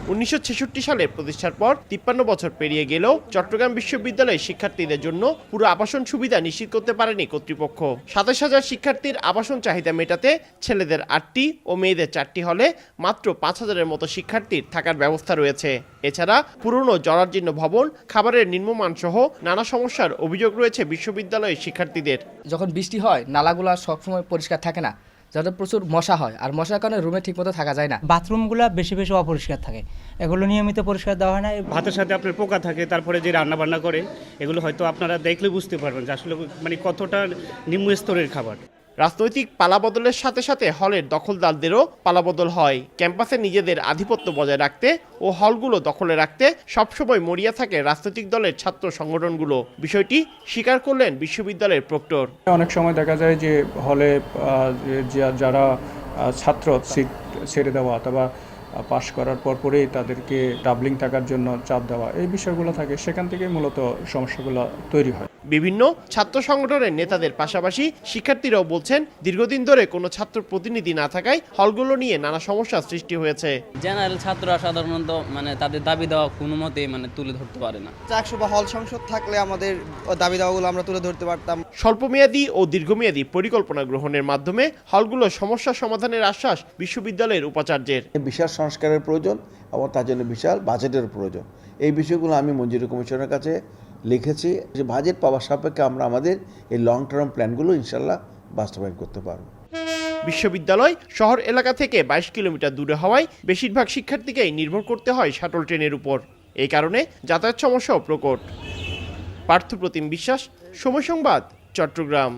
1966 সালে প্রতিষ্ঠার পর 53 বছর পেরিয়ে গেলেও চট্টগ্রাম বিশ্ববিদ্যালয়ের শিক্ষার্থীদের জন্য পুরো আবাসন সুবিধা নিশ্চিত করতে পারেনি কর্তৃপক্ষ। 27,000 শিক্ষার্থীর আবাসন চাহিদা মেটাতে ছেলেদের 8টি ও মেয়েদের 4টি হলে মাত্র 5,000-এর মতো শিক্ষার্থীর থাকার ব্যবস্থা রয়েছে। এছাড়া পুরনো জরাজীর্ণ ভবন, খাবারের নিম্নমান সহ নানা সমস্যার অভিযোগ রয়েছে বিশ্ববিদ্যালয়ের শিক্ষার্থীদের। যখন বৃষ্টি হয় নালাগুলো সবসময় পরিষ্কার থাকে না, যাতে প্রচুর মশা হয়, আর মশার কারণে রুমে ঠিকমতো থাকা যায় না। বাথরুমগুলো বেশি বেশি অপরিষ্কার থাকে, এগুলো নিয়মিত পরিষ্কার দেওয়া হয় না। ভাতের সাথে আপনার পোকা থাকে, তারপরে যে রান্না বান্না করে এগুলো হয়তো আপনারা দেখলে বুঝতে পারবেন যে আসলে মানে কতটা নিম্ন স্তরের খাবার। রাজনৈতিক পালাবদলের সাথে সাথে হলের দখলদারদেরও পালাবদল হয়। ক্যাম্পাসে নিজেদের আধিপত্য বজায় রাখতে ও হলগুলো দখলে রাখতে সবসময় মরিয়া থাকে রাজনৈতিক দলের ছাত্র সংগঠনগুলো। বিষয়টি স্বীকার করলেন বিশ্ববিদ্যালয়ের প্রক্টর। অনেক সময় দেখা যায় যে হলে যারা ছাত্র সিট ছেড়ে দেওয়া অথবা পাশ করার পরেই তাদেরকে ডাবলিং থাকার জন্য চাপ দেওয়া, এই বিষয়গুলো থাকে, সেখান থেকে মূলত সমস্যাগুলো তৈরি হয়। বিভিন্ন ছাত্র সংগঠনের নেতাদের পাশাপাশি শিক্ষার্থীরাও বলছেন দীর্ঘদিন ধরে কোনো ছাত্র প্রতিনিধি না থাকায় হলগুলো নিয়ে নানা সমস্যার সৃষ্টি হয়েছে। জেনারেল ছাত্ররা সাধারণত তাদের দাবি দেওয়া কোনো মতেই তুলে ধরতে পারে না। চাকসু বা হল সংসদ থাকলে আমাদের দাবি দাওয়াগুলো আমরা তুলে ধরতে পারতাম। স্বল্পমেয়াদী ও দীর্ঘমেয়াদী পরিকল্পনা গ্রহণের মাধ্যমে হলগুলো সমস্যা সমাধানের আশ্বাস বিশ্ববিদ্যালয়ের উপাচার্যের। বিশাল সংস্কারের প্রয়োজন এবং তার জন্য বিশাল বাজেটের প্রয়োজন। এই বিষয়গুলো আমি মঞ্জুরি কমিশনের কাছে লিখেছি যে বাজেট পাওয়ার সাপেক্ষে আমরা আমাদের এই লং টার্ম প্ল্যানগুলো ইনশাল্লাহ বাস্তবায়ন করতে পারব। বিশ্ববিদ্যালয় শহর এলাকা থেকে 22 কিলোমিটার দূরে হওয়ায় বেশিরভাগ শিক্ষার্থীকেই নির্ভর করতে হয় শাটল ট্রেনের উপর। এই কারণে যাতায়াত সমস্যাও প্রকট। পার্থপ্রতিম বিশ্বাস, সময় সংবাদ, চট্টগ্রাম।